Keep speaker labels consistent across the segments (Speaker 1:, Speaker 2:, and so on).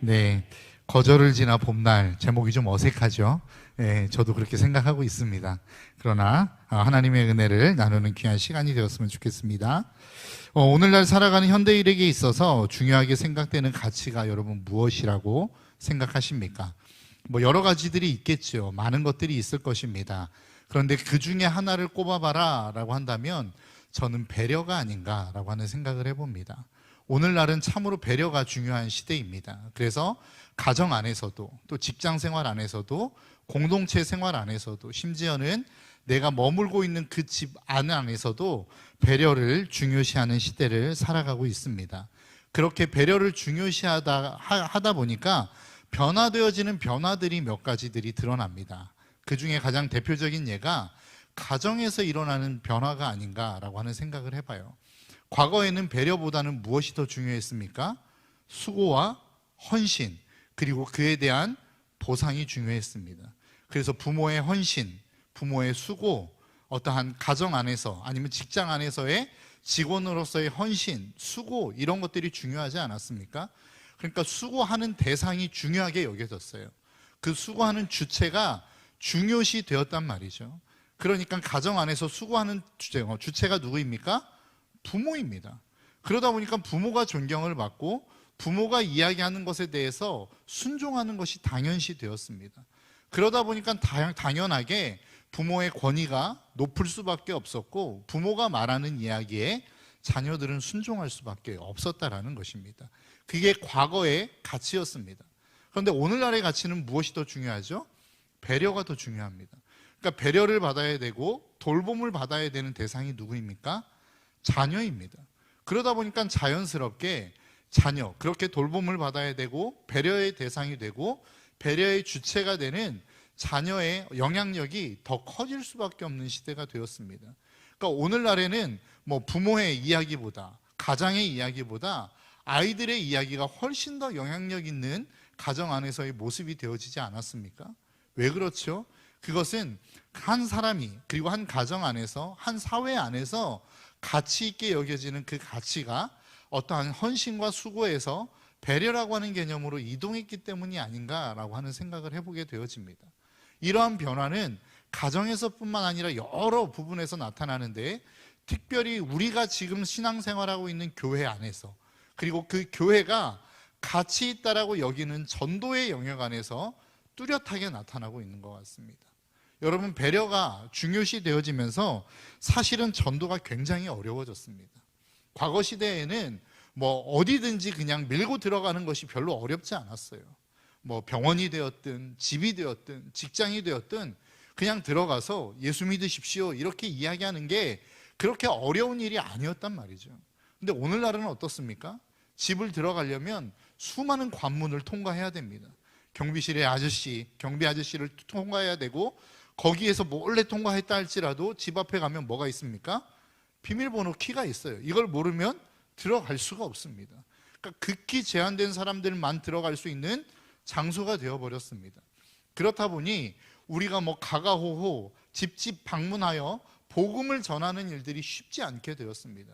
Speaker 1: 네, 거절을 지나 봄날 제목이 좀 어색하죠. 네, 저도 그렇게 생각하고 있습니다. 그러나 하나님의 은혜를 나누는 귀한 시간이 되었으면 좋겠습니다. 오늘날 살아가는 현대인에게 있어서 중요하게 생각되는 가치가 여러분 무엇이라고 생각하십니까? 뭐 여러 가지들이 있겠죠. 많은 것들이 있을 것입니다. 그런데 그 중에 하나를 꼽아봐라 라고 한다면 저는 배려가 아닌가라고 하는 생각을 해봅니다. 오늘날은 참으로 배려가 중요한 시대입니다. 그래서 가정 안에서도 또 직장 생활 안에서도 공동체 생활 안에서도 심지어는 내가 머물고 있는 그 집 안에서도 배려를 중요시하는 시대를 살아가고 있습니다. 그렇게 배려를 중요시하다 보니까 변화되어지는 변화들이 몇 가지들이 드러납니다. 그 중에 가장 대표적인 예가 가정에서 일어나는 변화가 아닌가라고 하는 생각을 해봐요. 과거에는 배려보다는 무엇이 더 중요했습니까? 수고와 헌신, 그리고 그에 대한 보상이 중요했습니다. 그래서 부모의 헌신, 부모의 수고, 어떠한 가정 안에서 아니면 직장 안에서의 직원으로서의 헌신, 수고 이런 것들이 중요하지 않았습니까? 그러니까 수고하는 대상이 중요하게 여겨졌어요. 그 수고하는 주체가 중요시 되었단 말이죠. 그러니까 가정 안에서 수고하는 주체가 누구입니까? 부모입니다. 그러다 보니까 부모가 존경을 받고 부모가 이야기하는 것에 대해서 순종하는 것이 당연시 되었습니다. 그러다 보니까 당연하게 부모의 권위가 높을 수밖에 없었고 부모가 말하는 이야기에 자녀들은 순종할 수밖에 없었다라는 것입니다. 그게 과거의 가치였습니다. 그런데 오늘날의 가치는 무엇이 더 중요하죠? 배려가 더 중요합니다. 그러니까 배려를 받아야 되고 돌봄을 받아야 되는 대상이 누구입니까? 자녀입니다. 그러다 보니까 자연스럽게 자녀, 그렇게 돌봄을 받아야 되고 배려의 대상이 되고 배려의 주체가 되는 자녀의 영향력이 더 커질 수밖에 없는 시대가 되었습니다. 그러니까 오늘날에는 뭐 부모의 이야기보다 가장의 이야기보다 아이들의 이야기가 훨씬 더 영향력 있는 가정 안에서의 모습이 되어지지 않았습니까? 왜 그렇죠? 그것은 한 사람이 그리고 한 가정 안에서 한 사회 안에서 가치 있게 여겨지는 그 가치가 어떠한 헌신과 수고에서 배려라고 하는 개념으로 이동했기 때문이 아닌가라고 하는 생각을 해보게 되어집니다. 이러한 변화는 가정에서뿐만 아니라 여러 부분에서 나타나는데 특별히 우리가 지금 신앙생활하고 있는 교회 안에서 그리고 그 교회가 가치 있다라고 여기는 전도의 영역 안에서 뚜렷하게 나타나고 있는 것 같습니다. 여러분, 배려가 중요시 되어지면서 사실은 전도가 굉장히 어려워졌습니다. 과거 시대에는 뭐 어디든지 그냥 밀고 들어가는 것이 별로 어렵지 않았어요. 뭐 병원이 되었든 집이 되었든 직장이 되었든 그냥 들어가서 예수 믿으십시오 이렇게 이야기하는 게 그렇게 어려운 일이 아니었단 말이죠. 근데 오늘날은 어떻습니까? 집을 들어가려면 수많은 관문을 통과해야 됩니다. 경비실의 아저씨, 경비 아저씨를 통과해야 되고 거기에서 몰래 통과했다 할지라도 집 앞에 가면 뭐가 있습니까? 비밀번호 키가 있어요. 이걸 모르면 들어갈 수가 없습니다. 그러니까 극히 제한된 사람들만 들어갈 수 있는 장소가 되어버렸습니다. 그렇다 보니 우리가 뭐 가가호호 집집 방문하여 복음을 전하는 일들이 쉽지 않게 되었습니다.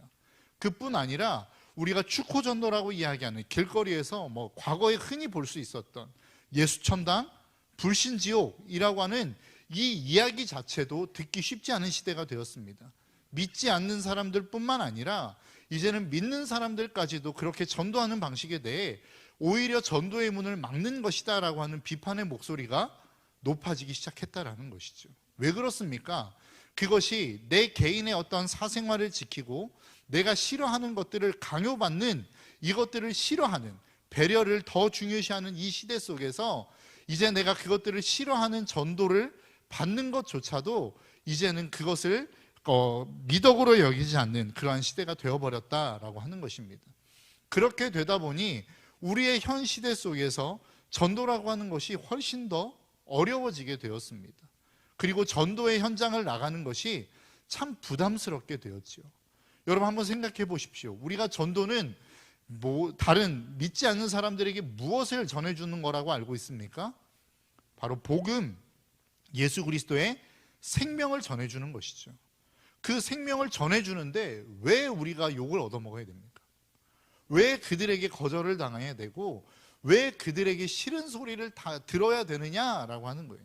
Speaker 1: 그뿐 아니라 우리가 축호전도라고 이야기하는 길거리에서 뭐 과거에 흔히 볼 수 있었던 예수천당, 불신지옥이라고 하는 이 이야기 자체도 듣기 쉽지 않은 시대가 되었습니다. 믿지 않는 사람들뿐만 아니라 이제는 믿는 사람들까지도 그렇게 전도하는 방식에 대해 오히려 전도의 문을 막는 것이다 라고 하는 비판의 목소리가 높아지기 시작했다라는 것이죠. 왜 그렇습니까? 그것이 내 개인의 어떤 사생활을 지키고 내가 싫어하는 것들을 강요받는, 이것들을 싫어하는, 배려를 더 중요시하는 이 시대 속에서 이제 내가 그것들을 싫어하는 전도를 받는 것조차도 이제는 그것을 미덕으로 여기지 않는 그러한 시대가 되어버렸다라고 하는 것입니다. 그렇게 되다 보니 우리의 현 시대 속에서 전도라고 하는 것이 훨씬 더 어려워지게 되었습니다. 그리고 전도의 현장을 나가는 것이 참 부담스럽게 되었지요. 여러분 한번 생각해 보십시오. 우리가 전도는 다른 믿지 않는 사람들에게 무엇을 전해주는 거라고 알고 있습니까? 바로 복음, 예수 그리스도의 생명을 전해주는 것이죠. 그 생명을 전해주는데 왜 우리가 욕을 얻어먹어야 됩니까? 왜 그들에게 거절을 당해야 되고 왜 그들에게 싫은 소리를 다 들어야 되느냐라고 하는 거예요.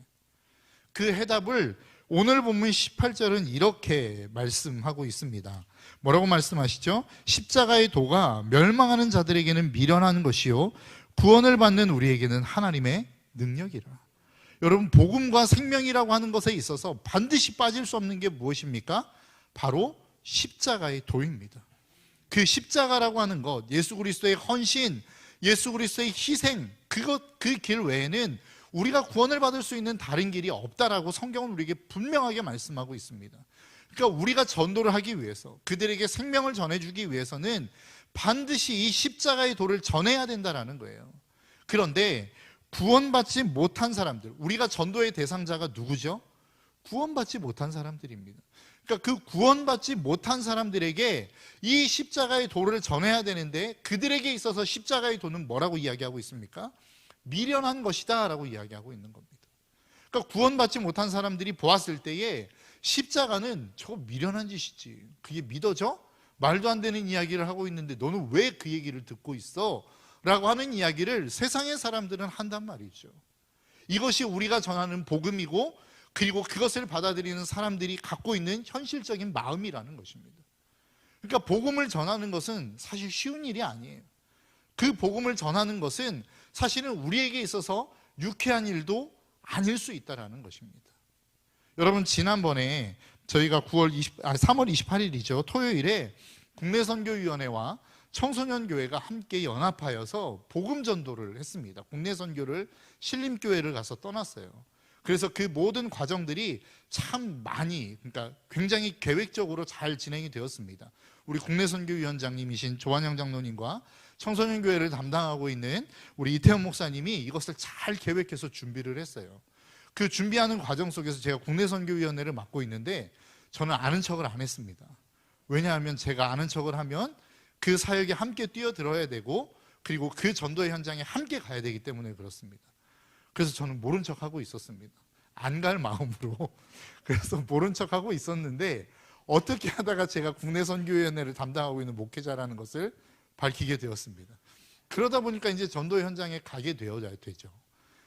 Speaker 1: 그 해답을 오늘 본문 18절은 이렇게 말씀하고 있습니다. 뭐라고 말씀하시죠? 십자가의 도가 멸망하는 자들에게는 미련한 것이요 구원을 받는 우리에게는 하나님의 능력이라. 여러분, 복음과 생명이라고 하는 것에 있어서 반드시 빠질 수 없는 게 무엇입니까? 바로 십자가의 도입니다. 그 십자가라고 하는 것, 예수 그리스도의 헌신, 예수 그리스도의 희생, 그 길 외에는 우리가 구원을 받을 수 있는 다른 길이 없다라고 성경은 우리에게 분명하게 말씀하고 있습니다. 그러니까 우리가 전도를 하기 위해서, 그들에게 생명을 전해주기 위해서는 반드시 이 십자가의 도를 전해야 된다라는 거예요. 그런데 구원받지 못한 사람들, 우리가 전도의 대상자가 누구죠? 구원받지 못한 사람들입니다. 그러니까 그 구원받지 못한 사람들에게 이 십자가의 도를 전해야 되는데, 그들에게 있어서 십자가의 도는 뭐라고 이야기하고 있습니까? 미련한 것이다 라고 이야기하고 있는 겁니다. 그러니까 구원받지 못한 사람들이 보았을 때에 십자가는 저거 미련한 짓이지, 그게 믿어져? 말도 안 되는 이야기를 하고 있는데 너는 왜 그 얘기를 듣고 있어? 라고 하는 이야기를 세상의 사람들은 한단 말이죠. 이것이 우리가 전하는 복음이고, 그리고 그것을 받아들이는 사람들이 갖고 있는 현실적인 마음이라는 것입니다. 그러니까 복음을 전하는 것은 사실 쉬운 일이 아니에요. 그 복음을 전하는 것은 사실은 우리에게 있어서 유쾌한 일도 아닐 수 있다는 것입니다. 여러분, 지난번에 저희가 3월 28일이죠. 토요일에 국내선교위원회와 청소년교회가 함께 연합하여서 복음 전도를 했습니다. 국내 선교를 신림교회를 가서 떠났어요. 그래서 그 모든 과정들이 참 많이, 그러니까 굉장히 계획적으로 잘 진행이 되었습니다. 우리 국내선교위원장님이신 조한영 장로님과 청소년교회를 담당하고 있는 우리 이태원 목사님이 이것을 잘 계획해서 준비를 했어요. 그 준비하는 과정 속에서 제가 국내선교위원회를 맡고 있는데 저는 아는 척을 안 했습니다. 왜냐하면 제가 아는 척을 하면 그 사역에 함께 뛰어들어야 되고, 그리고 그 전도의 현장에 함께 가야 되기 때문에 그렇습니다. 그래서 저는 모른 척하고 있었습니다. 안 갈 마음으로. 그래서 모른 척하고 있었는데, 어떻게 하다가 제가 국내선교위원회를 담당하고 있는 목회자라는 것을 밝히게 되었습니다. 그러다 보니까 이제 전도 현장에 가게 되죠.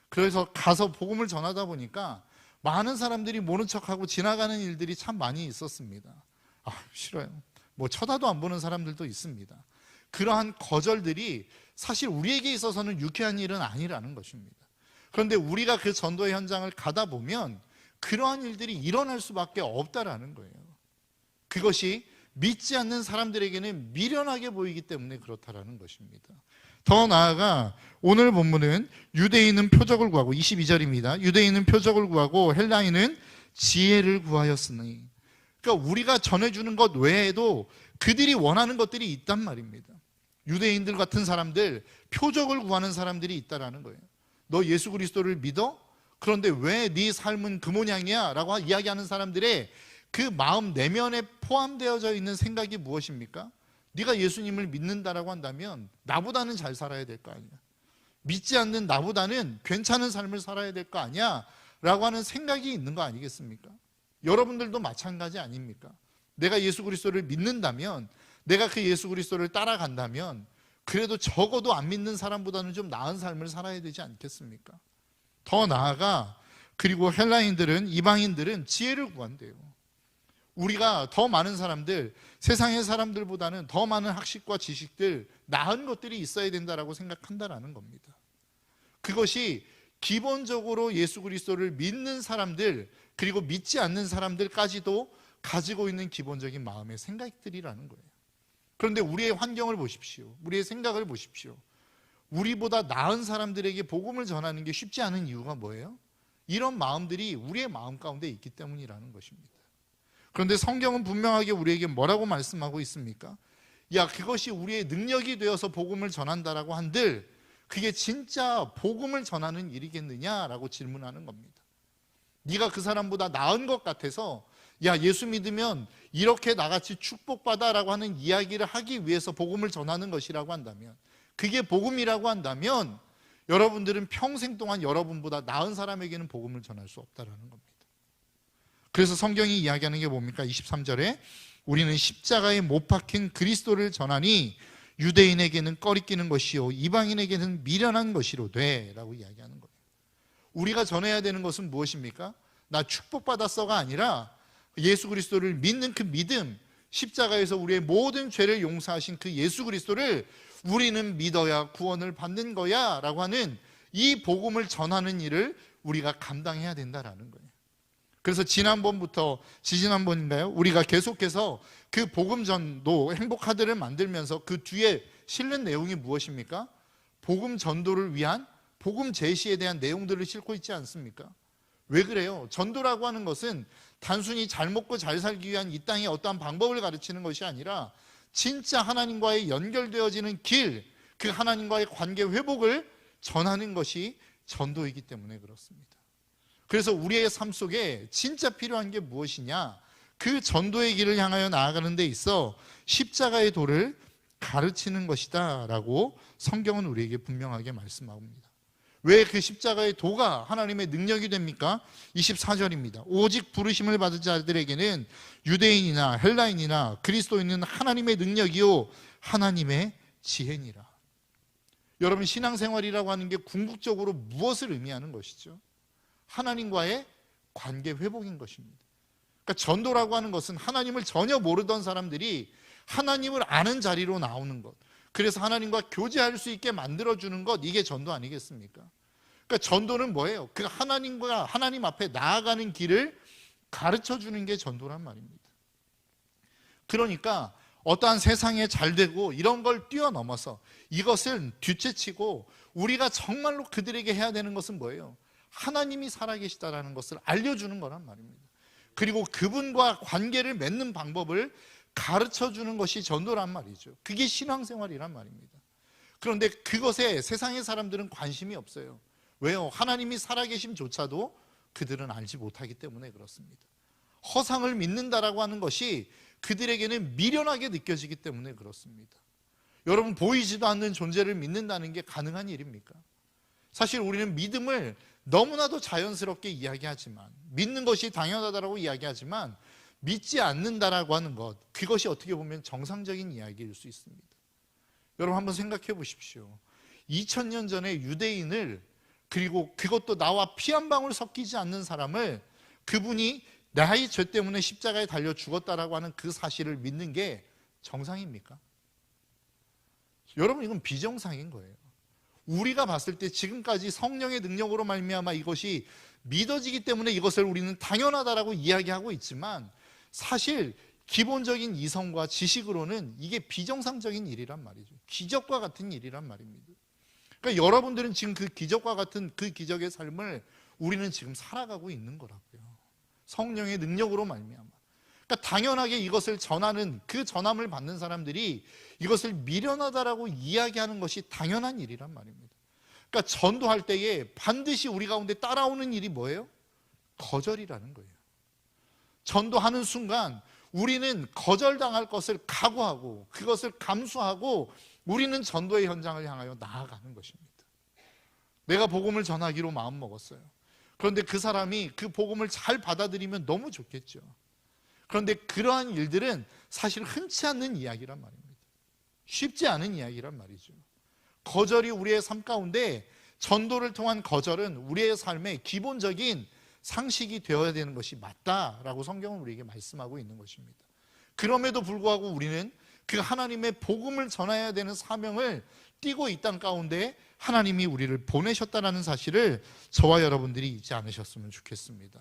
Speaker 1: 그래서 가서 복음을 전하다 보니까 많은 사람들이 모른 척하고 지나가는 일들이 참 많이 있었습니다. 싫어요. 뭐 쳐다도 안 보는 사람들도 있습니다. 그러한 거절들이 사실 우리에게 있어서는 유쾌한 일은 아니라는 것입니다. 그런데 우리가 그 전도의 현장을 가다 보면 그러한 일들이 일어날 수밖에 없다라는 거예요. 그것이 믿지 않는 사람들에게는 미련하게 보이기 때문에 그렇다라는 것입니다. 더 나아가 오늘 본문은 유대인은 표적을 구하고, 22절입니다. 유대인은 표적을 구하고 헬라인은 지혜를 구하였으니. 그러니까 우리가 전해주는 것 외에도 그들이 원하는 것들이 있단 말입니다. 유대인들 같은 사람들, 표적을 구하는 사람들이 있다라는 거예요. 너 예수 그리스도를 믿어? 그런데 왜 네 삶은 그 모양이야? 라고 이야기하는 사람들의 그 마음 내면에 포함되어져 있는 생각이 무엇입니까? 네가 예수님을 믿는다라고 한다면 나보다는 잘 살아야 될 거 아니야. 믿지 않는 나보다는 괜찮은 삶을 살아야 될 거 아니야? 라고 하는 생각이 있는 거 아니겠습니까? 여러분들도 마찬가지 아닙니까? 내가 예수 그리스도를 믿는다면, 내가 그 예수 그리스도를 따라간다면 그래도 적어도 안 믿는 사람보다는 좀 나은 삶을 살아야 되지 않겠습니까? 더 나아가, 그리고 헬라인들은, 이방인들은 지혜를 구한대요. 우리가 더 많은 사람들, 세상의 사람들보다는 더 많은 학식과 지식들, 나은 것들이 있어야 된다라고 생각한다라는 겁니다. 그것이 기본적으로 예수 그리스도를 믿는 사람들, 그리고 믿지 않는 사람들까지도 가지고 있는 기본적인 마음의 생각들이라는 거예요. 그런데 우리의 환경을 보십시오. 우리의 생각을 보십시오. 우리보다 나은 사람들에게 복음을 전하는 게 쉽지 않은 이유가 뭐예요? 이런 마음들이 우리의 마음 가운데 있기 때문이라는 것입니다. 그런데 성경은 분명하게 우리에게 뭐라고 말씀하고 있습니까? 야, 그것이 우리의 능력이 되어서 복음을 전한다라고 한들 그게 진짜 복음을 전하는 일이겠느냐라고 질문하는 겁니다. 네가 그 사람보다 나은 것 같아서 야, 예수 믿으면 이렇게 나같이 축복받아라고 하는 이야기를 하기 위해서 복음을 전하는 것이라고 한다면, 그게 복음이라고 한다면 여러분들은 평생 동안 여러분보다 나은 사람에게는 복음을 전할 수 없다라는 겁니다. 그래서 성경이 이야기하는 게 뭡니까? 23절에 우리는 십자가에 못 박힌 그리스도를 전하니 유대인에게는 꺼리끼는 것이요 이방인에게는 미련한 것이로되 라고 이야기하는 거예요. 우리가 전해야 되는 것은 무엇입니까? 나 축복받았어가 아니라 예수 그리스도를 믿는 그 믿음, 십자가에서 우리의 모든 죄를 용서하신 그 예수 그리스도를 우리는 믿어야 구원을 받는 거야 라고 하는 이 복음을 전하는 일을 우리가 감당해야 된다라는 거예요. 그래서 지지난번인가요? 우리가 계속해서 그 복음 전도 행복카드를 만들면서 그 뒤에 실는 내용이 무엇입니까? 복음 전도를 위한 복음 제시에 대한 내용들을 싣고 있지 않습니까? 왜 그래요? 전도라고 하는 것은 단순히 잘 먹고 잘 살기 위한 이 땅의 어떠한 방법을 가르치는 것이 아니라 진짜 하나님과의 연결되어지는 길, 그 하나님과의 관계 회복을 전하는 것이 전도이기 때문에 그렇습니다. 그래서 우리의 삶 속에 진짜 필요한 게 무엇이냐? 그 전도의 길을 향하여 나아가는 데 있어 십자가의 도를 가르치는 것이다 라고 성경은 우리에게 분명하게 말씀합니다. 왜 그 십자가의 도가 하나님의 능력이 됩니까? 24절입니다. 오직 부르심을 받은 자들에게는 유대인이나 헬라인이나 그리스도인은 하나님의 능력이요 하나님의 지혜니라. 여러분, 신앙생활이라고 하는 게 궁극적으로 무엇을 의미하는 것이죠? 하나님과의 관계 회복인 것입니다. 그러니까 전도라고 하는 것은 하나님을 전혀 모르던 사람들이 하나님을 아는 자리로 나오는 것, 그래서 하나님과 교제할 수 있게 만들어주는 것, 이게 전도 아니겠습니까? 그러니까 전도는 뭐예요? 그 하나님과 하나님 앞에 나아가는 길을 가르쳐주는 게 전도란 말입니다. 그러니까 어떠한 세상에 잘 되고 이런 걸 뛰어넘어서 이것을 뒤채치고 우리가 정말로 그들에게 해야 되는 것은 뭐예요? 하나님이 살아계시다라는 것을 알려주는 거란 말입니다. 그리고 그분과 관계를 맺는 방법을 가르쳐주는 것이 전도란 말이죠. 그게 신앙생활이란 말입니다. 그런데 그것에 세상의 사람들은 관심이 없어요. 왜요? 하나님이 살아계심조차도 그들은 알지 못하기 때문에 그렇습니다. 허상을 믿는다라고 하는 것이 그들에게는 미련하게 느껴지기 때문에 그렇습니다. 여러분, 보이지도 않는 존재를 믿는다는 게 가능한 일입니까? 사실 우리는 믿음을 너무나도 자연스럽게 이야기하지만, 믿는 것이 당연하다라고 이야기하지만 믿지 않는다라고 하는 것, 그것이 어떻게 보면 정상적인 이야기일 수 있습니다. 여러분, 한번 생각해 보십시오. 2000년 전에 유대인을, 그리고 그것도 나와 피 한 방울 섞이지 않는 사람을, 그분이 나의 죄 때문에 십자가에 달려 죽었다라고 하는 그 사실을 믿는 게 정상입니까? 여러분, 이건 비정상인 거예요. 우리가 봤을 때 지금까지 성령의 능력으로 말미암아 이것이 믿어지기 때문에 이것을 우리는 당연하다라고 이야기하고 있지만, 사실 기본적인 이성과 지식으로는 이게 비정상적인 일이란 말이죠. 기적과 같은 일이란 말입니다. 그러니까 여러분들은 지금 그 기적과 같은 그 기적의 삶을 우리는 지금 살아가고 있는 거라고요. 성령의 능력으로 말미암아. 그러니까 당연하게 이것을 전하는, 그 전함을 받는 사람들이 이것을 미련하다라고 이야기하는 것이 당연한 일이란 말입니다. 그러니까 전도할 때에 반드시 우리 가운데 따라오는 일이 뭐예요? 거절이라는 거예요. 전도하는 순간 우리는 거절당할 것을 각오하고 그것을 감수하고 우리는 전도의 현장을 향하여 나아가는 것입니다. 내가 복음을 전하기로 마음먹었어요. 그런데 그 사람이 그 복음을 잘 받아들이면 너무 좋겠죠. 그런데 그러한 일들은 사실 흔치 않는 이야기란 말입니다. 쉽지 않은 이야기란 말이죠. 거절이 우리의 삶 가운데, 전도를 통한 거절은 우리의 삶의 기본적인 상식이 되어야 되는 것이 맞다라고 성경은 우리에게 말씀하고 있는 것입니다. 그럼에도 불구하고 우리는 그 하나님의 복음을 전해야 되는 사명을 띠고 이 땅 가운데 하나님이 우리를 보내셨다는 사실을 저와 여러분들이 잊지 않으셨으면 좋겠습니다.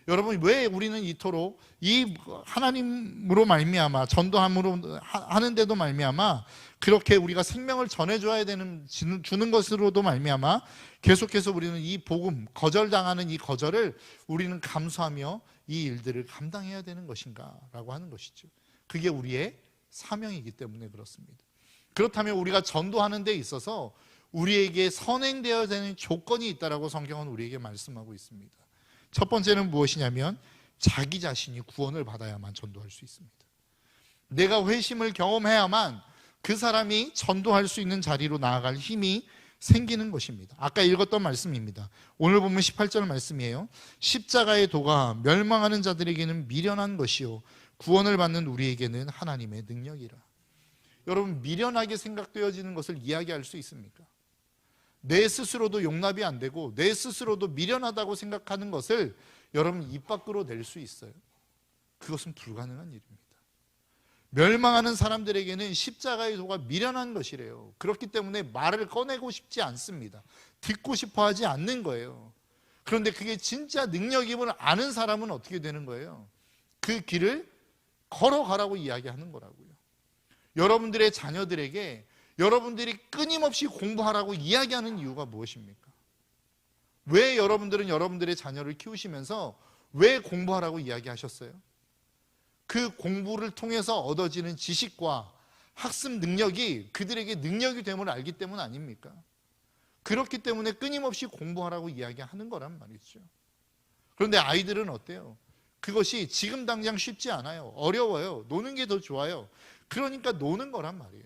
Speaker 1: 여러분, 왜 우리는 이토록 이 하나님으로 말미암아, 전도함으로 하는데도 말미암아 그렇게 우리가 생명을 전해줘야 되는, 주는 것으로도 말미암아 계속해서 우리는 이 복음, 거절당하는 이 거절을 우리는 감수하며 이 일들을 감당해야 되는 것인가 라고 하는 것이죠. 그게 우리의 사명이기 때문에 그렇습니다. 그렇다면 우리가 전도하는 데 있어서 우리에게 선행되어야 되는 조건이 있다라고 성경은 우리에게 말씀하고 있습니다. 첫 번째는 무엇이냐면 자기 자신이 구원을 받아야만 전도할 수 있습니다. 내가 회심을 경험해야만 그 사람이 전도할 수 있는 자리로 나아갈 힘이 생기는 것입니다. 아까 읽었던 말씀입니다. 오늘 보면 18절 말씀이에요. 십자가의 도가 멸망하는 자들에게는 미련한 것이요 구원을 받는 우리에게는 하나님의 능력이라. 여러분 미련하게 생각되어지는 것을 이야기할 수 있습니까? 내 스스로도 용납이 안 되고 내 스스로도 미련하다고 생각하는 것을 여러분 입 밖으로 낼 수 있어요? 그것은 불가능한 일입니다. 멸망하는 사람들에게는 십자가의 도가 미련한 것이래요. 그렇기 때문에 말을 꺼내고 싶지 않습니다. 듣고 싶어 하지 않는 거예요. 그런데 그게 진짜 능력임을 아는 사람은 어떻게 되는 거예요? 그 길을 걸어가라고 이야기하는 거라고요. 여러분들의 자녀들에게 여러분들이 끊임없이 공부하라고 이야기하는 이유가 무엇입니까? 왜 여러분들은 여러분들의 자녀를 키우시면서 왜 공부하라고 이야기하셨어요? 그 공부를 통해서 얻어지는 지식과 학습 능력이 그들에게 능력이 됨을 알기 때문 아닙니까? 그렇기 때문에 끊임없이 공부하라고 이야기하는 거란 말이죠. 그런데 아이들은 어때요? 그것이 지금 당장 쉽지 않아요. 어려워요. 노는 게 더 좋아요. 그러니까 노는 거란 말이에요.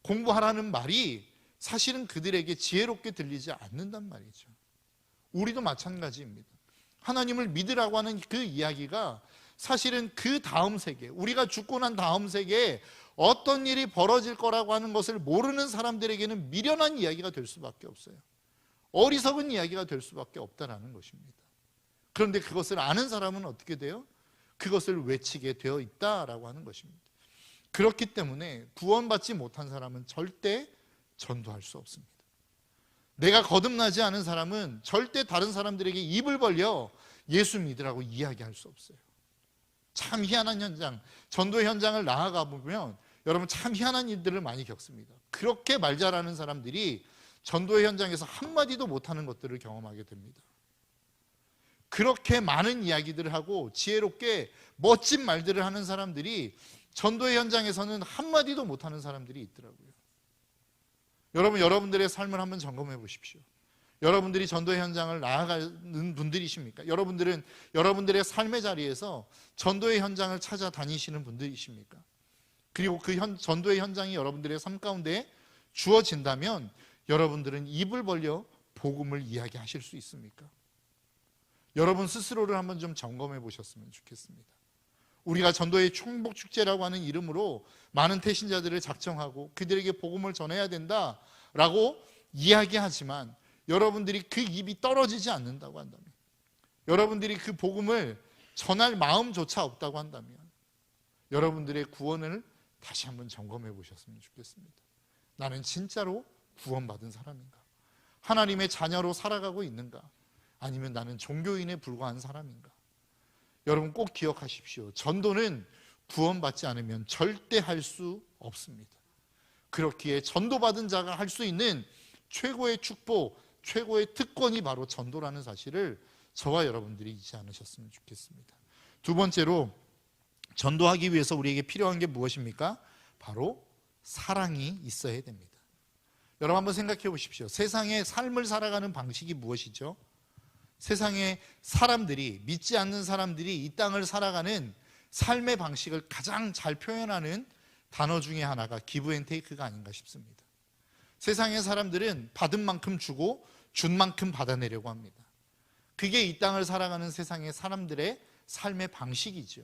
Speaker 1: 공부하라는 말이 사실은 그들에게 지혜롭게 들리지 않는단 말이죠. 우리도 마찬가지입니다. 하나님을 믿으라고 하는 그 이야기가 사실은 그 다음 세계, 우리가 죽고 난 다음 세계에 어떤 일이 벌어질 거라고 하는 것을 모르는 사람들에게는 미련한 이야기가 될 수밖에 없어요. 어리석은 이야기가 될 수밖에 없다는 것입니다. 그런데 그것을 아는 사람은 어떻게 돼요? 그것을 외치게 되어 있다라고 하는 것입니다. 그렇기 때문에 구원받지 못한 사람은 절대 전도할 수 없습니다. 내가 거듭나지 않은 사람은 절대 다른 사람들에게 입을 벌려 예수 믿으라고 이야기할 수 없어요. 참 희한한 현장, 전도 현장을 나아가 보면 여러분 참 희한한 일들을 많이 겪습니다. 그렇게 말 잘하는 사람들이 전도의 현장에서 한마디도 못하는 것들을 경험하게 됩니다. 그렇게 많은 이야기들을 하고 지혜롭게 멋진 말들을 하는 사람들이 전도의 현장에서는 한마디도 못하는 사람들이 있더라고요. 여러분, 여러분들의 삶을 한번 점검해 보십시오. 여러분들이 전도의 현장을 나아가는 분들이십니까? 여러분들은 여러분들의 삶의 자리에서 전도의 현장을 찾아다니시는 분들이십니까? 그리고 그 전도의 현장이 여러분들의 삶 가운데 주어진다면 여러분들은 입을 벌려 복음을 이야기하실 수 있습니까? 여러분 스스로를 한번 좀 점검해 보셨으면 좋겠습니다. 우리가 전도의 총복축제라고 하는 이름으로 많은 태신자들을 작정하고 그들에게 복음을 전해야 된다라고 이야기하지만 여러분들이 그 입이 떨어지지 않는다고 한다면, 여러분들이 그 복음을 전할 마음조차 없다고 한다면 여러분들의 구원을 다시 한번 점검해 보셨으면 좋겠습니다. 나는 진짜로 구원받은 사람인가? 하나님의 자녀로 살아가고 있는가? 아니면 나는 종교인에 불과한 사람인가? 여러분 꼭 기억하십시오. 전도는 구원받지 않으면 절대 할 수 없습니다. 그렇기에 전도받은 자가 할 수 있는 최고의 축복, 최고의 특권이 바로 전도라는 사실을 저와 여러분들이 잊지 않으셨으면 좋겠습니다. 두 번째로 전도하기 위해서 우리에게 필요한 게 무엇입니까? 바로 사랑이 있어야 됩니다. 여러분 한번 생각해 보십시오. 세상의 삶을 살아가는 방식이 무엇이죠? 세상의 사람들이, 믿지 않는 사람들이 이 땅을 살아가는 삶의 방식을 가장 잘 표현하는 단어 중에 하나가 기브 앤 테이크가 아닌가 싶습니다. 세상의 사람들은 받은 만큼 주고 준 만큼 받아내려고 합니다. 그게 이 땅을 살아가는 세상의 사람들의 삶의 방식이죠.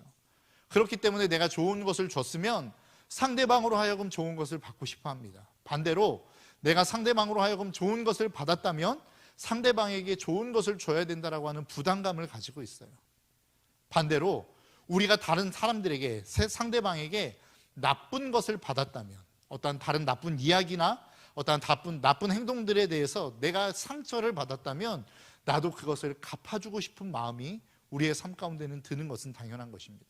Speaker 1: 그렇기 때문에 내가 좋은 것을 줬으면 상대방으로 하여금 좋은 것을 받고 싶어 합니다. 반대로 내가 상대방으로 하여금 좋은 것을 받았다면 상대방에게 좋은 것을 줘야 된다라고 하는 부담감을 가지고 있어요. 반대로 우리가 다른 사람들에게, 상대방에게 나쁜 것을 받았다면, 어떤 다른 나쁜 이야기나 어떤 나쁜 행동들에 대해서 내가 상처를 받았다면 나도 그것을 갚아주고 싶은 마음이 우리의 삶 가운데는 드는 것은 당연한 것입니다.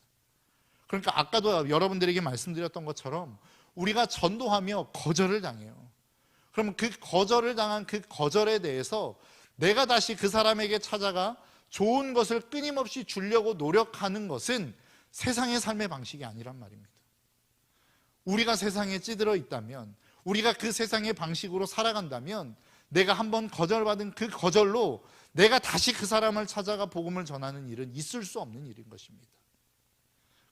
Speaker 1: 그러니까 아까도 여러분들에게 말씀드렸던 것처럼 우리가 전도하며 거절을 당해요. 그러면 그 거절을 당한 그 거절에 대해서 내가 다시 그 사람에게 찾아가 좋은 것을 끊임없이 주려고 노력하는 것은 세상의 삶의 방식이 아니란 말입니다. 우리가 세상에 찌들어 있다면, 우리가 그 세상의 방식으로 살아간다면 내가 한번 거절받은 그 거절로 내가 다시 그 사람을 찾아가 복음을 전하는 일은 있을 수 없는 일인 것입니다.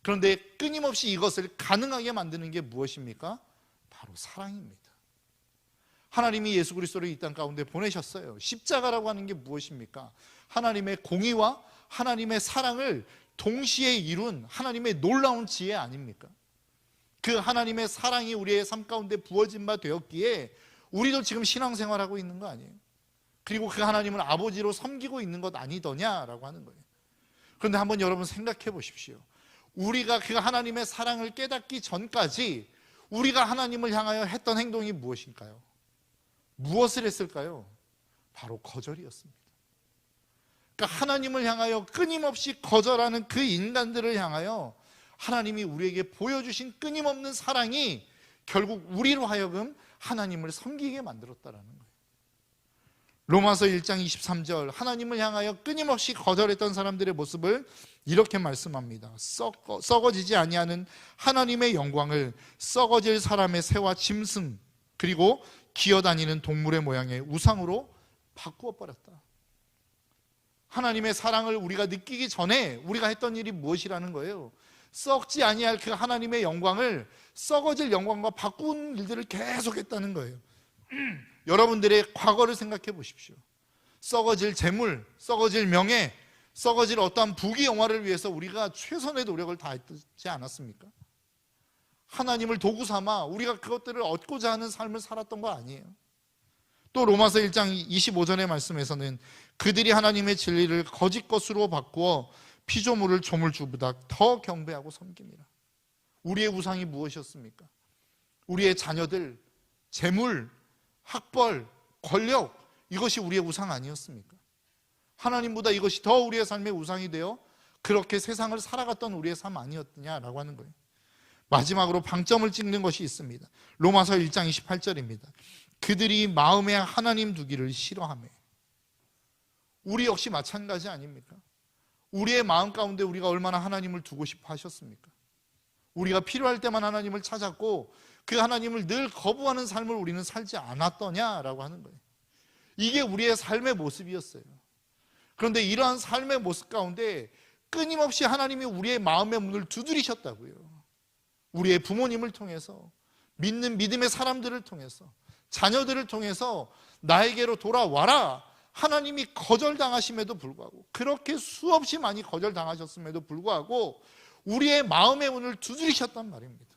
Speaker 1: 그런데 끊임없이 이것을 가능하게 만드는 게 무엇입니까? 바로 사랑입니다. 하나님이 예수 그리스도를 이 땅 가운데 보내셨어요. 십자가라고 하는 게 무엇입니까? 하나님의 공의와 하나님의 사랑을 동시에 이룬 하나님의 놀라운 지혜 아닙니까? 그 하나님의 사랑이 우리의 삶 가운데 부어진 바 되었기에 우리도 지금 신앙생활하고 있는 거 아니에요? 그리고 그 하나님을 아버지로 섬기고 있는 것 아니더냐라고 하는 거예요. 그런데 한번 여러분 생각해 보십시오. 우리가 그 하나님의 사랑을 깨닫기 전까지 우리가 하나님을 향하여 했던 행동이 무엇일까요? 무엇을 했을까요? 바로 거절이었습니다. 그러니까 하나님을 향하여 끊임없이 거절하는 그 인간들을 향하여 하나님이 우리에게 보여주신 끊임없는 사랑이 결국 우리로 하여금 하나님을 섬기게 만들었다라는 거예요. 로마서 1장 23절, 하나님을 향하여 끊임없이 거절했던 사람들의 모습을 이렇게 말씀합니다. 썩어지지 아니하는 하나님의 영광을 썩어질 사람의 새와 짐승 그리고 기어다니는 동물의 모양의 우상으로 바꾸어 버렸다. 하나님의 사랑을 우리가 느끼기 전에 우리가 했던 일이 무엇이라는 거예요? 썩지 아니할 그 하나님의 영광을 썩어질 영광과 바꾼 일들을 계속했다는 거예요. 여러분들의 과거를 생각해 보십시오. 썩어질 재물, 썩어질 명예, 썩어질 어떠한 부귀 영화를 위해서 우리가 최선의 노력을 다했지 않았습니까? 하나님을 도구 삼아 우리가 그것들을 얻고자 하는 삶을 살았던 거 아니에요? 또 로마서 1장 25절의 말씀에서는 그들이 하나님의 진리를 거짓 것으로 바꾸어 피조물을 조물주보다 더 경배하고 섬깁니다. 우리의 우상이 무엇이었습니까? 우리의 자녀들, 재물, 학벌, 권력, 이것이 우리의 우상 아니었습니까? 하나님보다 이것이 더 우리의 삶의 우상이 되어 그렇게 세상을 살아갔던 우리의 삶 아니었느냐라고 하는 거예요. 마지막으로 방점을 찍는 것이 있습니다. 로마서 1장 28절입니다. 그들이 마음에 하나님 두기를 싫어하며. 우리 역시 마찬가지 아닙니까? 우리의 마음 가운데 우리가 얼마나 하나님을 두고 싶어 하셨습니까? 우리가 필요할 때만 하나님을 찾았고 그 하나님을 늘 거부하는 삶을 우리는 살지 않았더냐라고 하는 거예요. 이게 우리의 삶의 모습이었어요. 그런데 이러한 삶의 모습 가운데 끊임없이 하나님이 우리의 마음의 문을 두드리셨다고요. 우리의 부모님을 통해서, 믿는 믿음의 사람들을 통해서, 자녀들을 통해서 나에게로 돌아와라. 하나님이 거절당하심에도 불구하고, 그렇게 수없이 많이 거절당하셨음에도 불구하고 우리의 마음의 문을 두드리셨단 말입니다.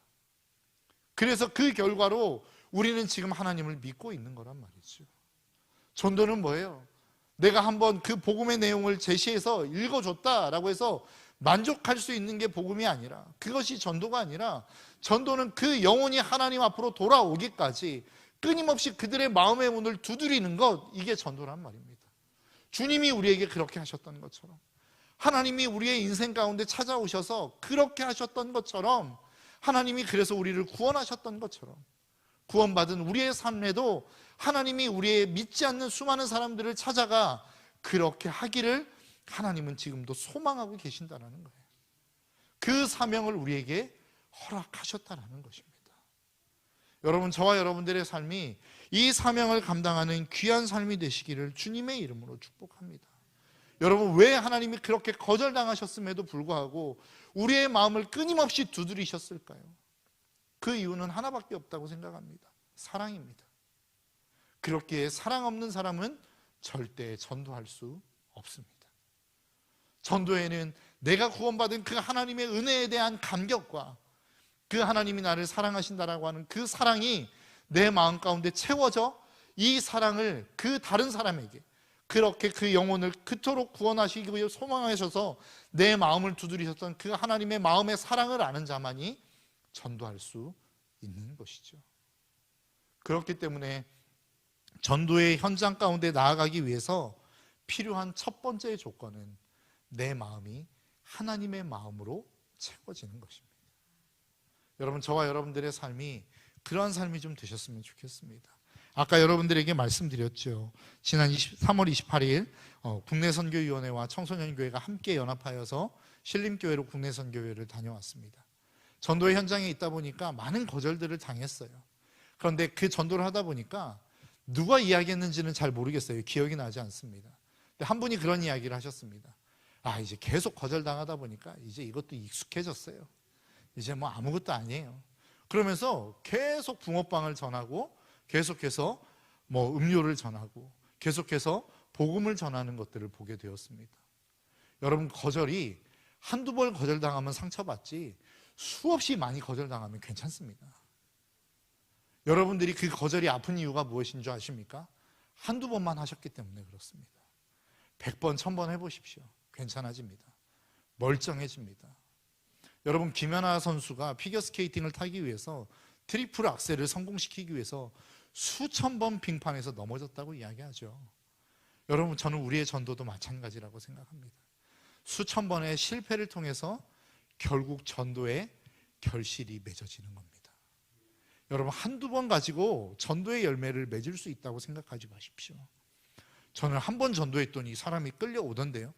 Speaker 1: 그래서 그 결과로 우리는 지금 하나님을 믿고 있는 거란 말이죠. 전도는 뭐예요? 내가 한번 그 복음의 내용을 제시해서 읽어줬다라고 해서 만족할 수 있는 게 복음이 아니라, 그것이 전도가 아니라, 전도는 그 영혼이 하나님 앞으로 돌아오기까지 끊임없이 그들의 마음의 문을 두드리는 것, 이게 전도란 말입니다. 주님이 우리에게 그렇게 하셨던 것처럼, 하나님이 우리의 인생 가운데 찾아오셔서 그렇게 하셨던 것처럼, 하나님이 그래서 우리를 구원하셨던 것처럼, 구원받은 우리의 삶에도 하나님이 우리의 믿지 않는 수많은 사람들을 찾아가 그렇게 하기를 하나님은 지금도 소망하고 계신다는 거예요. 그 사명을 우리에게 허락하셨다는 것입니다. 여러분, 저와 여러분들의 삶이 이 사명을 감당하는 귀한 삶이 되시기를 주님의 이름으로 축복합니다. 여러분, 왜 하나님이 그렇게 거절당하셨음에도 불구하고 우리의 마음을 끊임없이 두드리셨을까요? 그 이유는 하나밖에 없다고 생각합니다. 사랑입니다. 그렇기에 사랑 없는 사람은 절대 전도할 수 없습니다. 전도에는 내가 구원받은 그 하나님의 은혜에 대한 감격과 그 하나님이 나를 사랑하신다라고 하는 그 사랑이 내 마음 가운데 채워져 이 사랑을 그 다른 사람에게, 그렇게 그 영혼을 그토록 구원하시고 소망하셔서 내 마음을 두드리셨던 그 하나님의 마음의 사랑을 아는 자만이 전도할 수 있는 것이죠. 그렇기 때문에 전도의 현장 가운데 나아가기 위해서 필요한 첫 번째 조건은 내 마음이 하나님의 마음으로 채워지는 것입니다. 여러분, 저와 여러분들의 삶이 그러한 삶이 좀 되셨으면 좋겠습니다. 아까 여러분들에게 말씀드렸죠. 지난 3월 28일 국내선교위원회와 청소년교회가 함께 연합하여서 신림교회로 국내선교회를 다녀왔습니다. 전도의 현장에 있다 보니까 많은 거절들을 당했어요. 그런데 그 전도를 하다 보니까 누가 이야기했는지는 잘 모르겠어요. 기억이 나지 않습니다. 근데 한 분이 그런 이야기를 하셨습니다. 이제 계속 거절당하다 보니까 이제 이것도 익숙해졌어요. 이제 뭐 아무것도 아니에요. 그러면서 계속 붕어빵을 전하고, 계속해서 뭐 음료를 전하고, 계속해서 복음을 전하는 것들을 보게 되었습니다. 여러분, 거절이 한두 번 거절당하면 상처받지, 수없이 많이 거절당하면 괜찮습니다. 여러분들이 그 거절이 아픈 이유가 무엇인 줄 아십니까? 한두 번만 하셨기 때문에 그렇습니다. 100번, 1000번 해보십시오. 괜찮아집니다. 멀쩡해집니다. 여러분, 김연아 선수가 피겨스케이팅을 타기 위해서 트리플 악셀을 성공시키기 위해서 수천 번 빙판에서 넘어졌다고 이야기하죠. 여러분, 저는 우리의 전도도 마찬가지라고 생각합니다. 수천 번의 실패를 통해서 결국 전도의 결실이 맺어지는 겁니다. 여러분, 한두 번 가지고 전도의 열매를 맺을 수 있다고 생각하지 마십시오. 저는 한 번 전도했더니 사람이 끌려오던데요,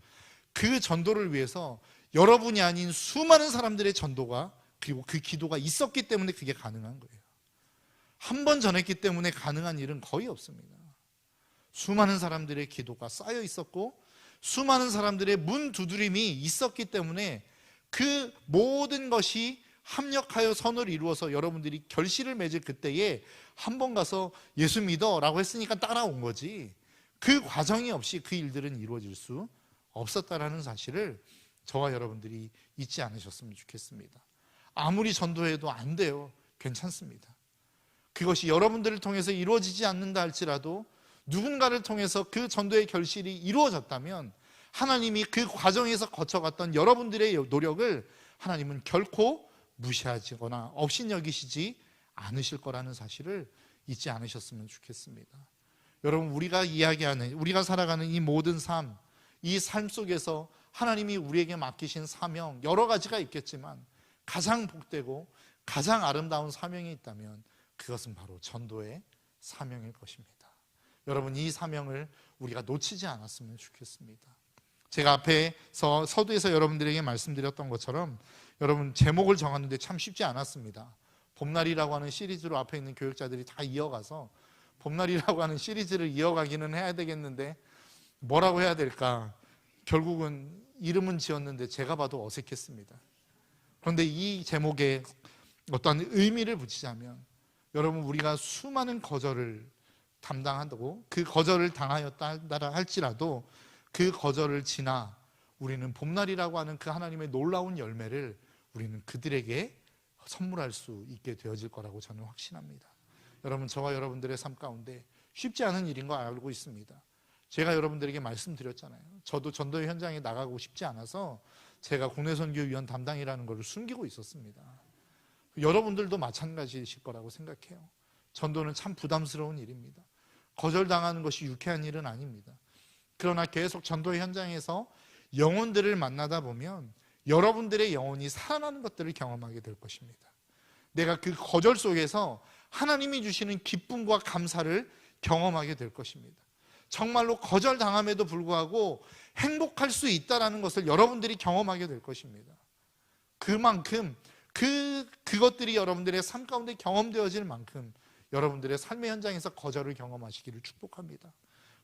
Speaker 1: 그 전도를 위해서 여러분이 아닌 수많은 사람들의 전도가, 그리고 그 기도가 있었기 때문에 그게 가능한 거예요. 한 번 전했기 때문에 가능한 일은 거의 없습니다. 수많은 사람들의 기도가 쌓여 있었고 수많은 사람들의 문 두드림이 있었기 때문에 그 모든 것이 합력하여 선을 이루어서 여러분들이 결실을 맺을 그때에 한 번 가서 예수 믿어 라고 했으니까 따라온 거지, 그 과정이 없이 그 일들은 이루어질 수 없었다라는 사실을 저와 여러분들이 잊지 않으셨으면 좋겠습니다. 아무리 전도해도 안 돼요. 괜찮습니다. 그것이 여러분들을 통해서 이루어지지 않는다 할지라도 누군가를 통해서 그 전도의 결실이 이루어졌다면 하나님이 그 과정에서 거쳐갔던 여러분들의 노력을 하나님은 결코 무시하거나 업신여기시지 않으실 거라는 사실을 잊지 않으셨으면 좋겠습니다. 여러분, 우리가 이야기하는, 우리가 살아가는 이 모든 삶, 이 삶 속에서 하나님이 우리에게 맡기신 사명, 여러 가지가 있겠지만 가장 복되고 가장 아름다운 사명이 있다면 그것은 바로 전도의 사명일 것입니다. 여러분, 이 사명을 우리가 놓치지 않았으면 좋겠습니다. 제가 앞에서 서두에서 여러분들에게 말씀드렸던 것처럼 여러분, 제목을 정하는데 참 쉽지 않았습니다. 봄날이라고 하는 시리즈로 앞에 있는 교육자들이 다 이어가서 봄날이라고 하는 시리즈를 이어가기는 해야 되겠는데 뭐라고 해야 될까? 결국은 이름은 지었는데 제가 봐도 어색했습니다. 그런데 이 제목에 어떤 의미를 붙이자면, 여러분, 우리가 수많은 거절을 담당한다고, 그 거절을 당하였다 할지라도 그 거절을 지나 우리는 봄날이라고 하는 그 하나님의 놀라운 열매를 우리는 그들에게 선물할 수 있게 되어질 거라고 저는 확신합니다. 여러분, 저와 여러분들의 삶 가운데 쉽지 않은 일인 거 알고 있습니다. 제가 여러분들에게 말씀드렸잖아요. 저도 전도의 현장에 나가고 싶지 않아서 제가 국내선교위원 담당이라는 것을 숨기고 있었습니다. 여러분들도 마찬가지이실 거라고 생각해요. 전도는 참 부담스러운 일입니다. 거절당하는 것이 유쾌한 일은 아닙니다. 그러나 계속 전도의 현장에서 영혼들을 만나다 보면 여러분들의 영혼이 살아나는 것들을 경험하게 될 것입니다. 내가 그 거절 속에서 하나님이 주시는 기쁨과 감사를 경험하게 될 것입니다. 정말로 거절당함에도 불구하고 행복할 수 있다는 것을 여러분들이 경험하게 될 것입니다. 그만큼 그것들이 여러분들의 삶 가운데 경험되어질 만큼 여러분들의 삶의 현장에서 거절을 경험하시기를 축복합니다.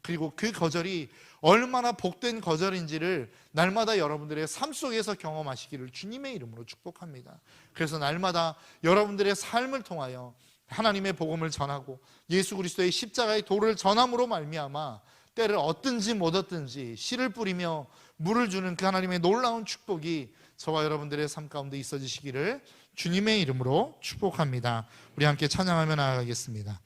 Speaker 1: 그리고 그 거절이 얼마나 복된 거절인지를 날마다 여러분들의 삶 속에서 경험하시기를 주님의 이름으로 축복합니다. 그래서 날마다 여러분들의 삶을 통하여 하나님의 복음을 전하고 예수 그리스도의 십자가의 도를 전함으로 말미암아 때를 얻든지 못 얻든지 씨를 뿌리며 물을 주는 그 하나님의 놀라운 축복이 저와 여러분들의 삶 가운데 있어지시기를 주님의 이름으로 축복합니다. 우리 함께 찬양하며 나아가겠습니다.